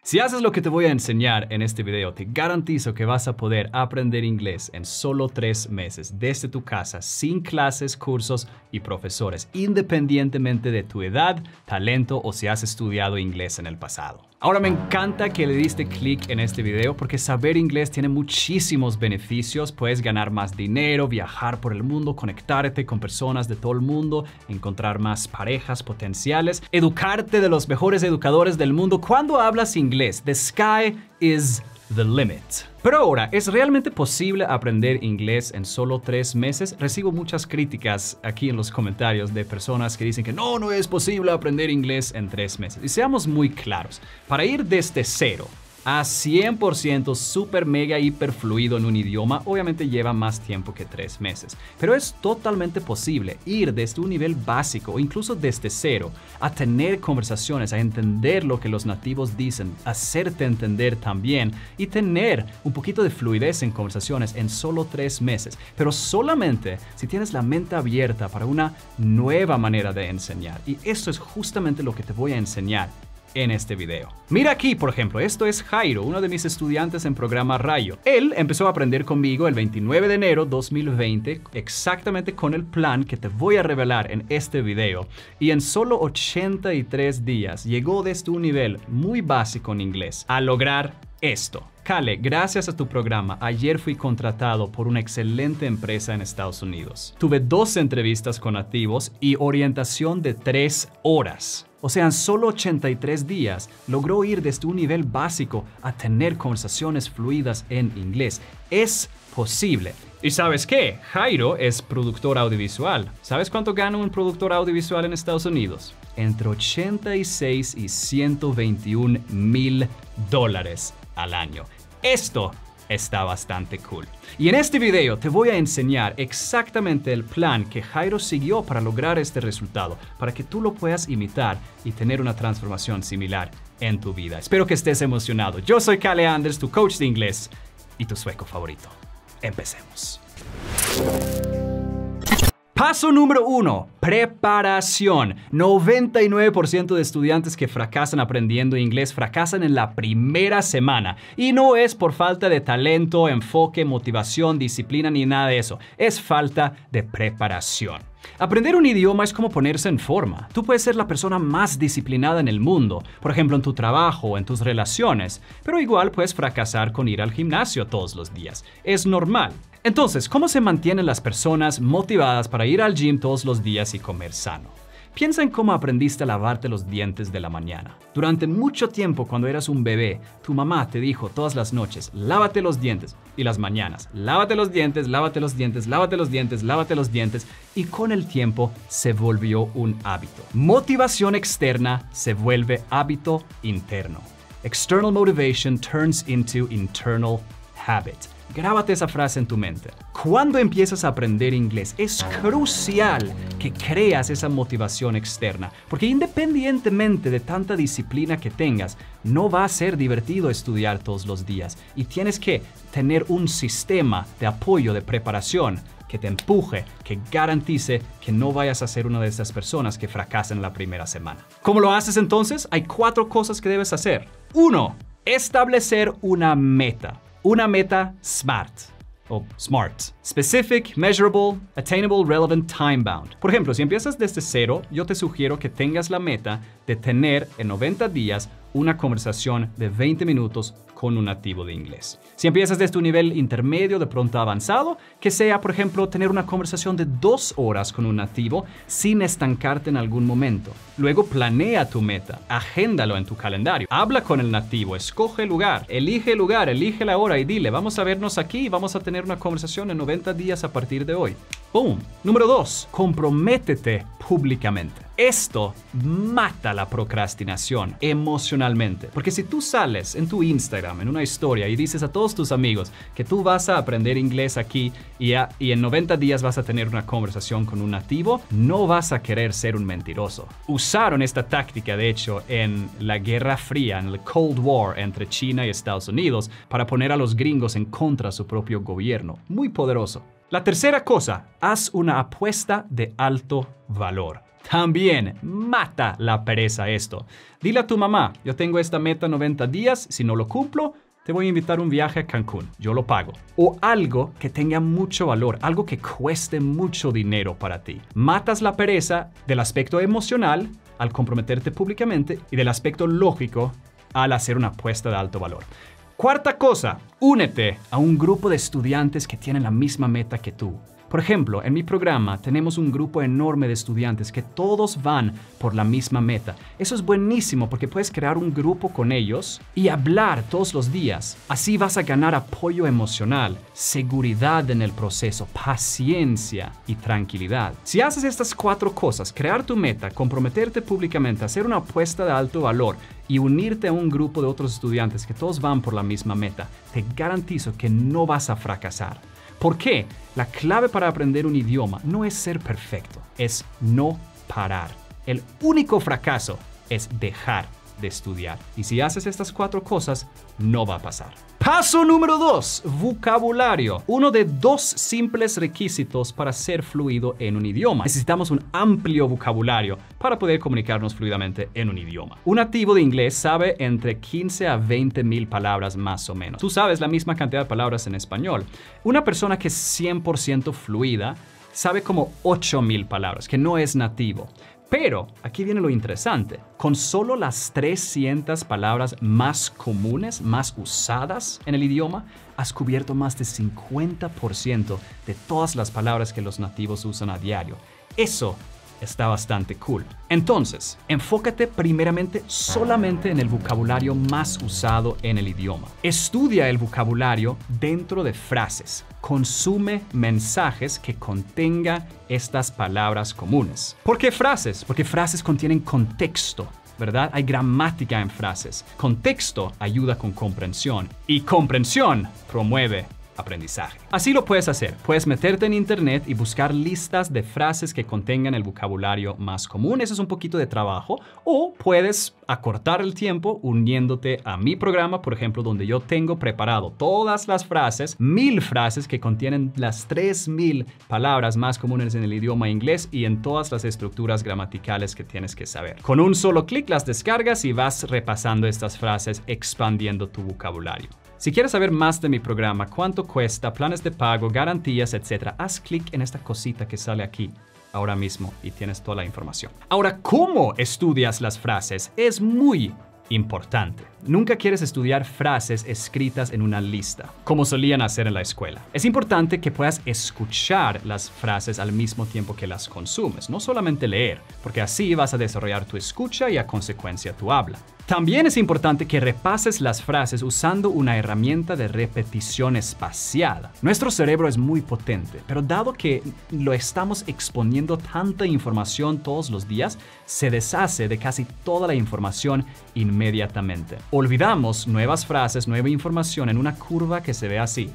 Si haces lo que te voy a enseñar en este video, te garantizo que vas a poder aprender inglés en solo 3 meses desde tu casa, sin clases, cursos y profesores, independientemente de tu edad, talento o si has estudiado inglés en el pasado. Ahora me encanta que le diste clic en este video porque saber inglés tiene muchísimos beneficios. Puedes ganar más dinero, viajar por el mundo, conectarte con personas de todo el mundo, encontrar más parejas potenciales, educarte de los mejores educadores del mundo. Cuando hablas inglés, the sky is the limit. Pero ahora, ¿es realmente posible aprender inglés en solo 3 meses? Recibo muchas críticas aquí en los comentarios de personas que dicen que no es posible aprender inglés en 3 meses. Y seamos muy claros, para ir desde cero a 100% super mega hiper fluido en un idioma, obviamente lleva más tiempo que 3 meses. Pero es totalmente posible ir desde un nivel básico o incluso desde cero a tener conversaciones, a entender lo que los nativos dicen, hacerte entender también y tener un poquito de fluidez en conversaciones en solo 3 meses. Pero solamente si tienes la mente abierta para una nueva manera de enseñar. Y esto es justamente lo que te voy a enseñar en este video. Mira aquí, por ejemplo, esto es Jairo, uno de mis estudiantes en programa Rayo. Él empezó a aprender conmigo el 29 de enero 2020, exactamente con el plan que te voy a revelar en este video. Y en solo 83 días llegó desde un nivel muy básico en inglés a lograr esto. Kale, gracias a tu programa, ayer fui contratado por una excelente empresa en Estados Unidos. Tuve 2 entrevistas con nativos y orientación de 3 horas. O sea, en solo 83 días logró ir desde un nivel básico a tener conversaciones fluidas en inglés. Es posible. ¿Y sabes qué? Jairo es productor audiovisual. ¿Sabes cuánto gana un productor audiovisual en Estados Unidos? Entre 86 y 121 mil dólares al año. Esto está bastante cool. Y en este video te voy a enseñar exactamente el plan que Jairo siguió para lograr este resultado, para que tú lo puedas imitar y tener una transformación similar en tu vida. Espero que estés emocionado. Yo soy Kale Anders, tu coach de inglés y tu sueco favorito. Empecemos. Paso número 1, preparación. 99% de estudiantes que fracasan aprendiendo inglés fracasan en la primera semana. Y no es por falta de talento, enfoque, motivación, disciplina ni nada de eso. Es falta de preparación. Aprender un idioma es como ponerse en forma. Tú puedes ser la persona más disciplinada en el mundo, por ejemplo en tu trabajo o en tus relaciones, pero igual puedes fracasar con ir al gimnasio todos los días. Es normal. Entonces, ¿cómo se mantienen las personas motivadas para ir al gym todos los días y comer sano? Piensa en cómo aprendiste a lavarte los dientes de la mañana. Durante mucho tiempo, cuando eras un bebé, tu mamá te dijo todas las noches, lávate los dientes. Y las mañanas, lávate los dientes, lávate los dientes, lávate los dientes, lávate los dientes. Y con el tiempo se volvió un hábito. Motivación externa se vuelve hábito interno. External motivation turns into internal habit. Grábate esa frase en tu mente. Cuando empiezas a aprender inglés, es crucial que creas esa motivación externa, porque independientemente de tanta disciplina que tengas, no va a ser divertido estudiar todos los días y tienes que tener un sistema de apoyo, de preparación que te empuje, que garantice que no vayas a ser una de esas personas que fracasan la primera semana. ¿Cómo lo haces entonces? Hay 4 cosas que debes hacer. 1. Establecer una meta. Una meta SMART o SMART. Specific, Measurable, Attainable, Relevant, Time-Bound. Por ejemplo, si empiezas desde cero, yo te sugiero que tengas la meta de tener en 90 días una conversación de 20 minutos con un nativo de inglés. Si empiezas desde un nivel intermedio, de pronto avanzado, que sea, por ejemplo, tener una conversación de 2 horas con un nativo sin estancarte en algún momento. Luego planea tu meta, agéndalo en tu calendario, habla con el nativo, escoge el lugar, elige la hora y dile, vamos a vernos aquí y vamos a tener una conversación en 90 días a partir de hoy. ¡Boom! Número 2, comprométete públicamente. Esto mata la procrastinación emocionalmente. Porque si tú sales en tu Instagram, en una historia, y dices a todos tus amigos que tú vas a aprender inglés aquí y en 90 días vas a tener una conversación con un nativo, no vas a querer ser un mentiroso. Usaron esta táctica, de hecho, en la Guerra Fría, en el Cold War entre China y Estados Unidos, para poner a los gringos en contra de su propio gobierno. Muy poderoso. La tercera cosa, haz una apuesta de alto valor. También mata la pereza esto. Dile a tu mamá, yo tengo esta meta 90 días, si no lo cumplo, te voy a invitar a un viaje a Cancún, yo lo pago. O algo que tenga mucho valor, algo que cueste mucho dinero para ti. Matas la pereza del aspecto emocional al comprometerte públicamente y del aspecto lógico al hacer una apuesta de alto valor. Cuarta cosa, únete a un grupo de estudiantes que tienen la misma meta que tú. Por ejemplo, en mi programa tenemos un grupo enorme de estudiantes que todos van por la misma meta. Eso es buenísimo porque puedes crear un grupo con ellos y hablar todos los días. Así vas a ganar apoyo emocional, seguridad en el proceso, paciencia y tranquilidad. Si haces estas 4 cosas, crear tu meta, comprometerte públicamente, hacer una apuesta de alto valor y unirte a un grupo de otros estudiantes que todos van por la misma meta, te garantizo que no vas a fracasar. ¿Por qué? La clave para aprender un idioma no es ser perfecto, es no parar. El único fracaso es dejar de estudiar. Y si haces estas 4 cosas, no va a pasar. Paso número 2, vocabulario. Uno de 2 simples requisitos para ser fluido en un idioma. Necesitamos un amplio vocabulario para poder comunicarnos fluidamente en un idioma. Un nativo de inglés sabe entre 15 a 20 mil palabras más o menos. Tú sabes la misma cantidad de palabras en español. Una persona que es 100% fluida sabe como 8,000 palabras, que no es nativo. Pero aquí viene lo interesante. Con solo las 300 palabras más comunes, más usadas en el idioma, has cubierto más del 50% de todas las palabras que los nativos usan a diario. Eso está bastante cool. Entonces, enfócate primeramente solamente en el vocabulario más usado en el idioma. Estudia el vocabulario dentro de frases. Consume mensajes que contengan estas palabras comunes. ¿Por qué frases? Porque frases contienen contexto, ¿verdad? Hay gramática en frases. Contexto ayuda con comprensión y comprensión promueve aprendizaje. Así lo puedes hacer. Puedes meterte en internet y buscar listas de frases que contengan el vocabulario más común. Eso es un poquito de trabajo. O puedes acortar el tiempo uniéndote a mi programa, por ejemplo, donde yo tengo preparado todas las frases, 1000 frases que contienen las 3000 palabras más comunes en el idioma inglés y en todas las estructuras gramaticales que tienes que saber. Con un solo clic las descargas y vas repasando estas frases, expandiendo tu vocabulario. Si quieres saber más de mi programa, cuánto cuesta, planes de pago, garantías, etc., haz clic en esta cosita que sale aquí ahora mismo y tienes toda la información. Ahora, ¿cómo estudias las frases? Es muy importante. Nunca quieres estudiar frases escritas en una lista, como solían hacer en la escuela. Es importante que puedas escuchar las frases al mismo tiempo que las consumes, no solamente leer, porque así vas a desarrollar tu escucha y a consecuencia tu habla. También es importante que repases las frases usando una herramienta de repetición espaciada. Nuestro cerebro es muy potente, pero dado que lo estamos exponiendo tanta información todos los días, se deshace de casi toda la información inmediatamente. Olvidamos nuevas frases, nueva información en una curva que se ve así.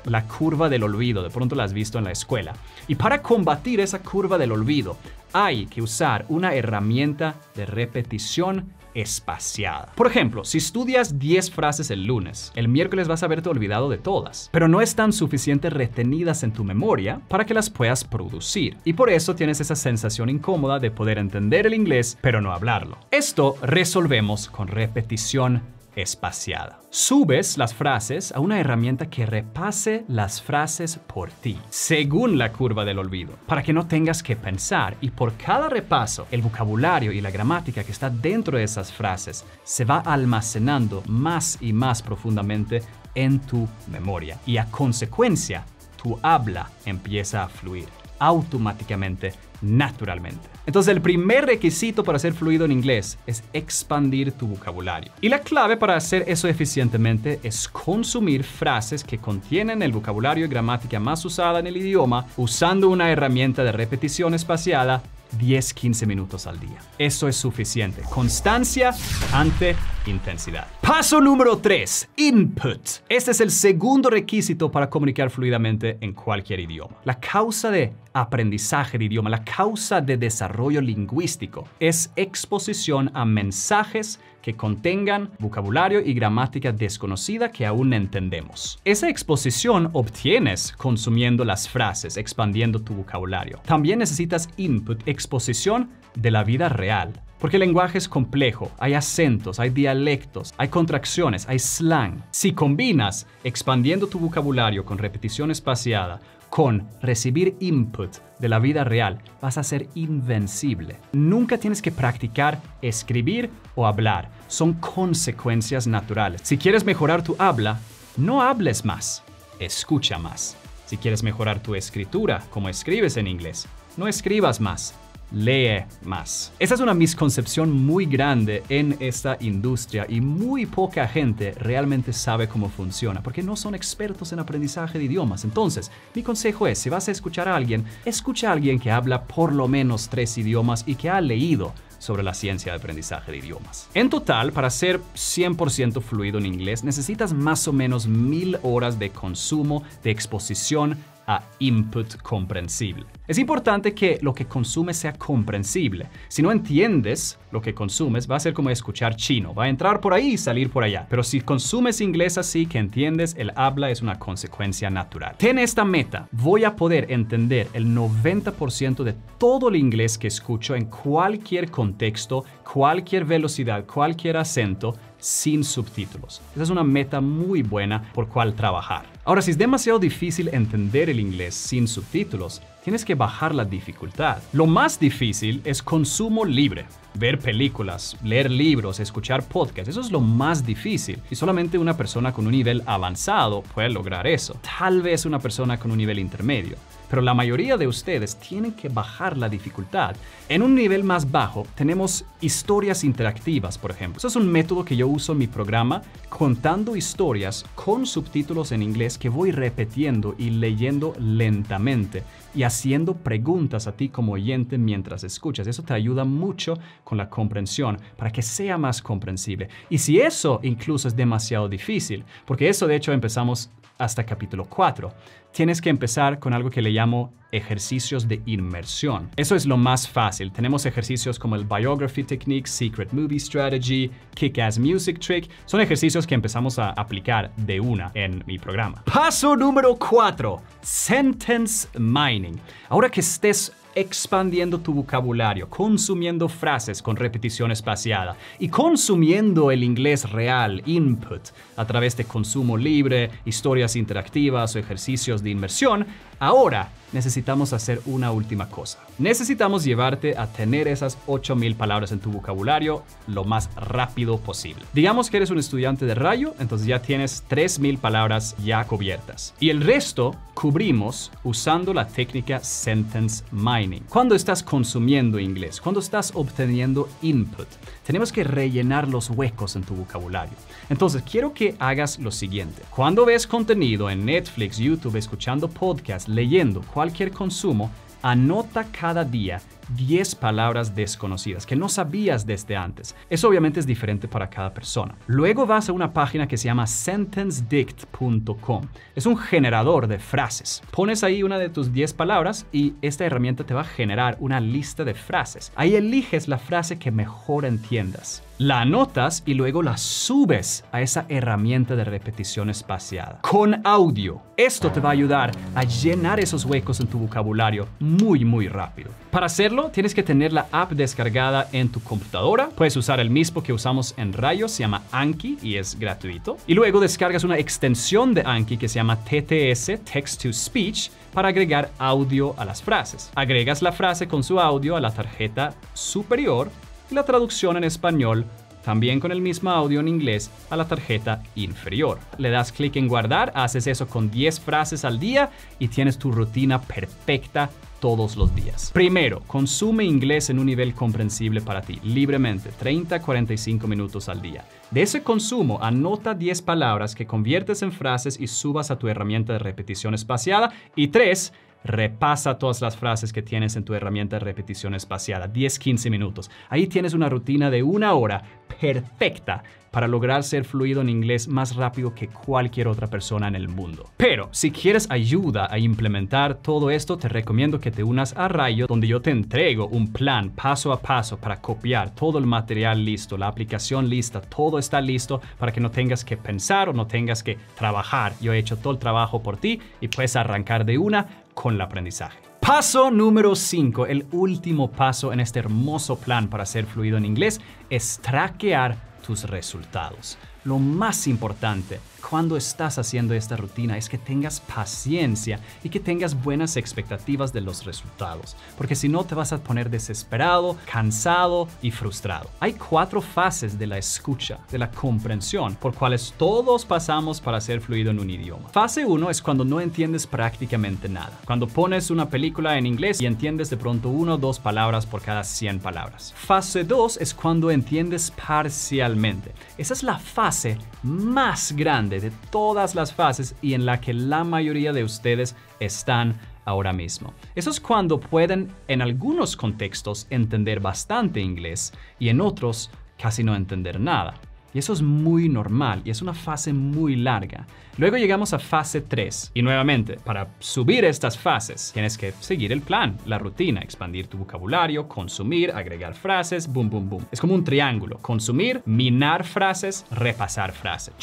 La curva del olvido, de pronto la has visto en la escuela. Y para combatir esa curva del olvido, hay que usar una herramienta de repetición espaciada. Por ejemplo, si estudias 10 frases el lunes, el miércoles vas a haberte olvidado de todas, pero no están suficientes retenidas en tu memoria para que las puedas producir. Y por eso tienes esa sensación incómoda de poder entender el inglés, pero no hablarlo. Esto resolvemos con repetición espaciada. Subes las frases a una herramienta que repase las frases por ti, según la curva del olvido, para que no tengas que pensar, y por cada repaso, el vocabulario y la gramática que está dentro de esas frases se va almacenando más y más profundamente en tu memoria, y a consecuencia, tu habla empieza a fluir automáticamente, naturalmente. Entonces, el primer requisito para ser fluido en inglés es expandir tu vocabulario. Y la clave para hacer eso eficientemente es consumir frases que contienen el vocabulario y gramática más usada en el idioma usando una herramienta de repetición espaciada 10-15 minutos al día. Eso es suficiente. Constancia ante intensidad. Paso número 3. Input. Este es el segundo requisito para comunicar fluidamente en cualquier idioma. La causa de aprendizaje de idioma, la causa de desarrollo lingüístico es exposición a mensajes que contengan vocabulario y gramática desconocida que aún no entendemos. Esa exposición obtienes consumiendo las frases, expandiendo tu vocabulario. También necesitas input, exposición de la vida real. Porque el lenguaje es complejo, hay acentos, hay dialectos, hay contracciones, hay slang. Si combinas expandiendo tu vocabulario con repetición espaciada, con recibir input de la vida real, vas a ser invencible. Nunca tienes que practicar escribir o hablar. Son consecuencias naturales. Si quieres mejorar tu habla, no hables más, escucha más. Si quieres mejorar tu escritura, como escribes en inglés, no escribas más, lee más. Esa es una misconcepción muy grande en esta industria y muy poca gente realmente sabe cómo funciona porque no son expertos en aprendizaje de idiomas. Entonces, mi consejo es, si vas a escuchar a alguien, escucha a alguien que habla por lo menos 3 idiomas y que ha leído sobre la ciencia de aprendizaje de idiomas. En total, para ser 100% fluido en inglés, necesitas más o menos 1000 horas de consumo, de exposición a input comprensible. Es importante que lo que consumes sea comprensible. Si no entiendes lo que consumes, va a ser como escuchar chino. Va a entrar por ahí y salir por allá. Pero si consumes inglés así que entiendes, el habla es una consecuencia natural. Ten esta meta. Voy a poder entender el 90% de todo el inglés que escucho en cualquier contexto, cualquier velocidad, cualquier acento, sin subtítulos. Esa es una meta muy buena por cual trabajar. Ahora, si es demasiado difícil entender el inglés sin subtítulos, tienes que bajar la dificultad. Lo más difícil es consumo libre. Ver películas, leer libros, escuchar podcasts, eso es lo más difícil. Y solamente una persona con un nivel avanzado puede lograr eso. Tal vez una persona con un nivel intermedio. Pero la mayoría de ustedes tienen que bajar la dificultad. En un nivel más bajo tenemos historias interactivas, por ejemplo. Eso es un método que yo uso en mi programa, contando historias con subtítulos en inglés que voy repitiendo y leyendo lentamente y haciendo preguntas a ti como oyente mientras escuchas. Eso te ayuda mucho con la comprensión para que sea más comprensible. Y si eso incluso es demasiado difícil, porque eso de hecho empezamos hasta capítulo 4. Tienes que empezar con algo que le llamo ejercicios de inmersión. Eso es lo más fácil. Tenemos ejercicios como el Biography Technique, Secret Movie Strategy, Kick-Ass Music Trick. Son ejercicios que empezamos a aplicar de una en mi programa. Paso número 4. Sentence Mining. Ahora que estés expandiendo tu vocabulario, consumiendo frases con repetición espaciada y consumiendo el inglés real, input, a través de consumo libre, historias interactivas o ejercicios de inmersión, ahora necesitamos hacer una última cosa. Necesitamos llevarte a tener esas 8000 palabras en tu vocabulario lo más rápido posible. Digamos que eres un estudiante de Rayo, entonces ya tienes 3000 palabras ya cubiertas. Y el resto cubrimos usando la técnica Sentence Mining. Cuando estás consumiendo inglés, cuando estás obteniendo input, tenemos que rellenar los huecos en tu vocabulario. Entonces, quiero que hagas lo siguiente. Cuando ves contenido en Netflix, YouTube, escuchando podcasts, leyendo cualquier consumo, anota cada día 10 palabras desconocidas que no sabías desde antes. Eso obviamente es diferente para cada persona. Luego vas a una página que se llama sentencedict.com. Es un generador de frases. Pones ahí una de tus 10 palabras y esta herramienta te va a generar una lista de frases. Ahí eliges la frase que mejor entiendas. La anotas y luego la subes a esa herramienta de repetición espaciada con audio. Esto te va a ayudar a llenar esos huecos en tu vocabulario muy rápido. Para hacerlo, tienes que tener la app descargada en tu computadora. Puedes usar el mismo que usamos en Rayo, se llama Anki y es gratuito. Y luego descargas una extensión de Anki que se llama TTS, Text to Speech, para agregar audio a las frases. Agregas la frase con su audio a la tarjeta superior y la traducción en español, también con el mismo audio en inglés, a la tarjeta inferior. Le das clic en guardar, haces eso con 10 frases al día y tienes tu rutina perfecta todos los días. Primero, consume inglés en un nivel comprensible para ti, libremente, 30-45 minutos al día. De ese consumo, anota 10 palabras que conviertes en frases y subas a tu herramienta de repetición espaciada. Y 3, repasa todas las frases que tienes en tu herramienta de repetición espaciada, 10-15 minutos. Ahí tienes una rutina de 1 hora perfecta para lograr ser fluido en inglés más rápido que cualquier otra persona en el mundo. Pero si quieres ayuda a implementar todo esto, te recomiendo que te unas a Rayo, donde yo te entrego un plan paso a paso para copiar todo el material listo, la aplicación lista, todo está listo para que no tengas que pensar o no tengas que trabajar. Yo he hecho todo el trabajo por ti y puedes arrancar de una con el aprendizaje. Paso número 5, el último paso en este hermoso plan para ser fluido en inglés, es traquear tus resultados. Lo más importante cuando estás haciendo esta rutina es que tengas paciencia y que tengas buenas expectativas de los resultados, porque si no te vas a poner desesperado, cansado y frustrado. Hay 4 fases de la escucha, de la comprensión, por cuales todos pasamos para ser fluido en un idioma. Fase 1 es cuando no entiendes prácticamente nada. Cuando pones una película en inglés y entiendes de pronto 1 o 2 palabras por cada 100 palabras. Fase 2 es cuando entiendes parcialmente. Esa es la fase más grande de todas las fases y en la que la mayoría de ustedes están ahora mismo. Eso es cuando pueden en algunos contextos entender bastante inglés y en otros casi no entender nada. Y eso es muy normal y es una fase muy larga. Luego llegamos a fase 3 y nuevamente, para subir estas fases, tienes que seguir el plan, la rutina, expandir tu vocabulario, consumir, agregar frases, boom, boom, boom. Es como un triángulo, consumir, minar frases, repasar frases.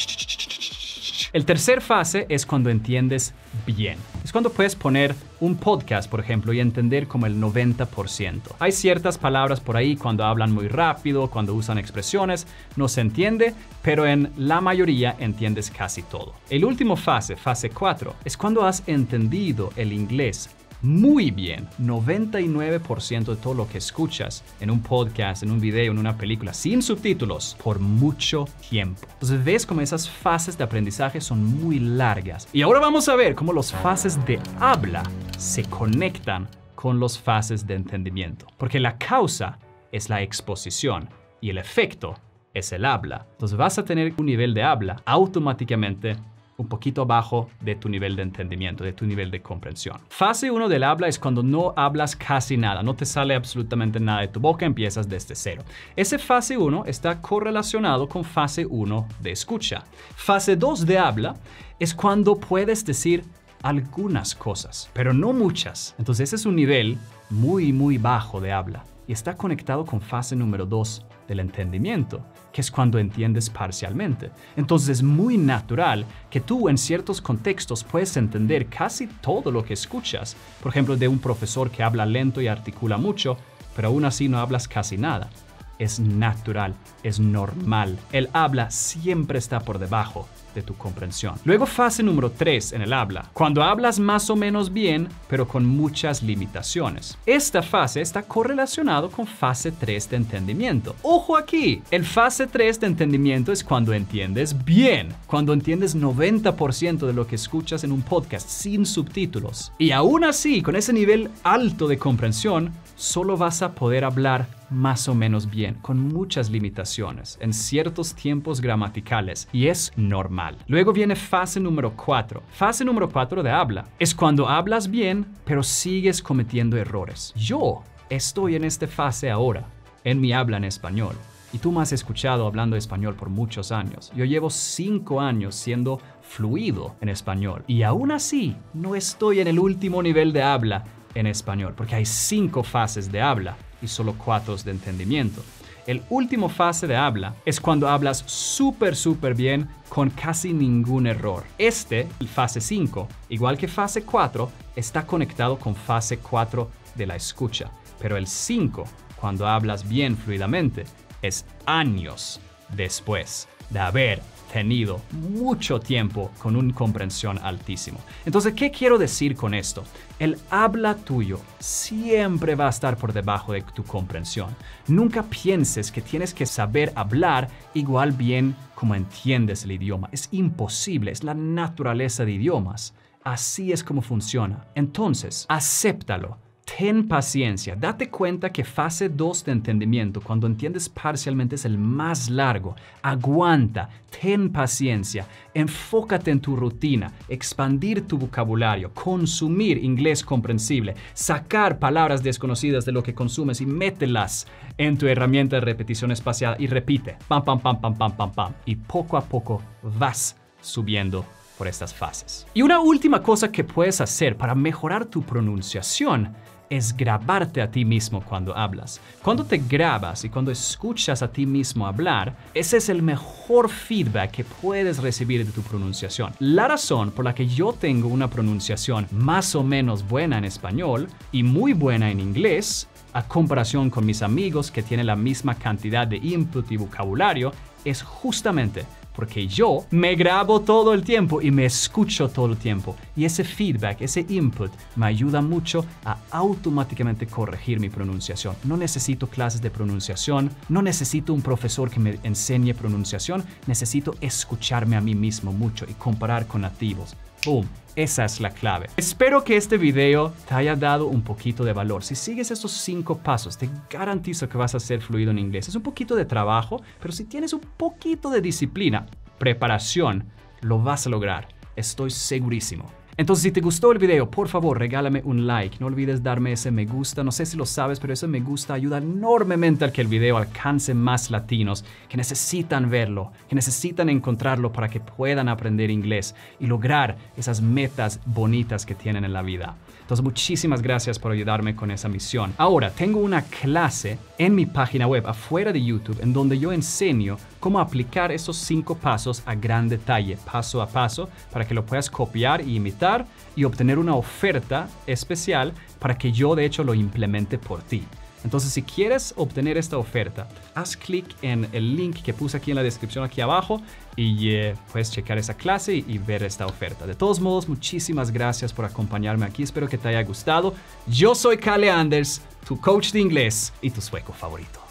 El tercer fase es cuando entiendes bien. Es cuando puedes poner un podcast, por ejemplo, y entender como el 90%. Hay ciertas palabras por ahí cuando hablan muy rápido, cuando usan expresiones, no se entiende, pero en la mayoría entiendes casi todo. El último fase, fase 4, es cuando has entendido el inglés muy bien, 99% de todo lo que escuchas en un podcast, en un video, en una película, sin subtítulos, por mucho tiempo. Entonces ves como esas fases de aprendizaje son muy largas. Y ahora vamos a ver cómo las fases de habla se conectan con las fases de entendimiento. Porque la causa es la exposición y el efecto es el habla. Entonces vas a tener un nivel de habla automáticamente un poquito abajo de tu nivel de entendimiento, de tu nivel de comprensión. Fase 1 del habla es cuando no hablas casi nada, no te sale absolutamente nada de tu boca, empiezas desde cero. Ese fase 1 está correlacionado con fase 1 de escucha. Fase 2 de habla es cuando puedes decir algunas cosas, pero no muchas. Entonces ese es un nivel muy bajo de habla y está conectado con fase número 2 del entendimiento, que es cuando entiendes parcialmente. Entonces es muy natural que tú en ciertos contextos puedes entender casi todo lo que escuchas. Por ejemplo, de un profesor que habla lento y articula mucho, pero aún así no hablas casi nada. Es natural, es normal. El habla siempre está por debajo de tu comprensión. Luego fase número 3 en el habla, cuando hablas más o menos bien, pero con muchas limitaciones. Esta fase está correlacionado con fase 3 de entendimiento. Ojo aquí, el fase 3 de entendimiento es cuando entiendes bien, cuando entiendes 90% de lo que escuchas en un podcast sin subtítulos. Y aún así, con ese nivel alto de comprensión, solo vas a poder hablar más o menos bien, con muchas limitaciones, en ciertos tiempos gramaticales, y es normal. Luego viene fase número 4. Fase número 4 de habla es cuando hablas bien, pero sigues cometiendo errores. Yo estoy en esta fase ahora, en mi habla en español, y tú me has escuchado hablando español por muchos años. Yo llevo 5 años siendo fluido en español, y aún así no estoy en el último nivel de habla en español, porque hay 5 fases de habla y solo 4 de entendimiento. El último fase de habla es cuando hablas súper bien con casi ningún error. Fase 5, igual que fase 4, está conectado con fase 4 de la escucha. Pero el 5, cuando hablas bien fluidamente, es años después de haber tenido mucho tiempo con una comprensión altísimo. Entonces, ¿qué quiero decir con esto? El habla tuyo siempre va a estar por debajo de tu comprensión. Nunca pienses que tienes que saber hablar igual bien como entiendes el idioma. Es imposible, es la naturaleza de idiomas. Así es como funciona. Entonces, acéptalo Ten paciencia. Date cuenta que fase 2 de entendimiento, cuando entiendes parcialmente, es el más largo. Aguanta. Ten paciencia. Enfócate en tu rutina. Expandir tu vocabulario. Consumir inglés comprensible. Sacar palabras desconocidas de lo que consumes y mételas en tu herramienta de repetición espaciada y repite. Pam, pam, pam, pam, pam, pam, pam. Y poco a poco vas subiendo por estas fases. Y una última cosa que puedes hacer para mejorar tu pronunciación es grabarte a ti mismo cuando hablas. Cuando te grabas y cuando escuchas a ti mismo hablar, ese es el mejor feedback que puedes recibir de tu pronunciación. La razón por la que yo tengo una pronunciación más o menos buena en español y muy buena en inglés, a comparación con mis amigos que tienen la misma cantidad de input y vocabulario, es justamente porque yo me grabo todo el tiempo y me escucho todo el tiempo. Y ese feedback, ese input, me ayuda mucho a automáticamente corregir mi pronunciación. No necesito clases de pronunciación, no necesito un profesor que me enseñe pronunciación, necesito escucharme a mí mismo mucho y comparar con nativos. ¡Boom! Esa es la clave. Espero que este video te haya dado un poquito de valor. Si sigues estos 5 pasos, te garantizo que vas a ser fluido en inglés. Es un poquito de trabajo, pero si tienes un poquito de disciplina, preparación, lo vas a lograr. Estoy segurísimo. Entonces, si te gustó el video, por favor, regálame un like. No olvides darme ese me gusta. No sé si lo sabes, pero ese me gusta ayuda enormemente a que el video alcance más latinos que necesitan verlo, que necesitan encontrarlo para que puedan aprender inglés y lograr esas metas bonitas que tienen en la vida. Entonces, muchísimas gracias por ayudarme con esa misión. Ahora, tengo una clase en mi página web, afuera de YouTube, en donde yo enseño cómo aplicar esos 5 pasos a gran detalle, paso a paso, para que lo puedas copiar y imitar y obtener una oferta especial para que yo, de hecho, lo implemente por ti. Entonces, si quieres obtener esta oferta, haz clic en el link que puse aquí en la descripción aquí abajo y puedes checar esa clase y ver esta oferta. De todos modos, muchísimas gracias por acompañarme aquí. Espero que te haya gustado. Yo soy Kalle Anders, tu coach de inglés y tu sueco favorito.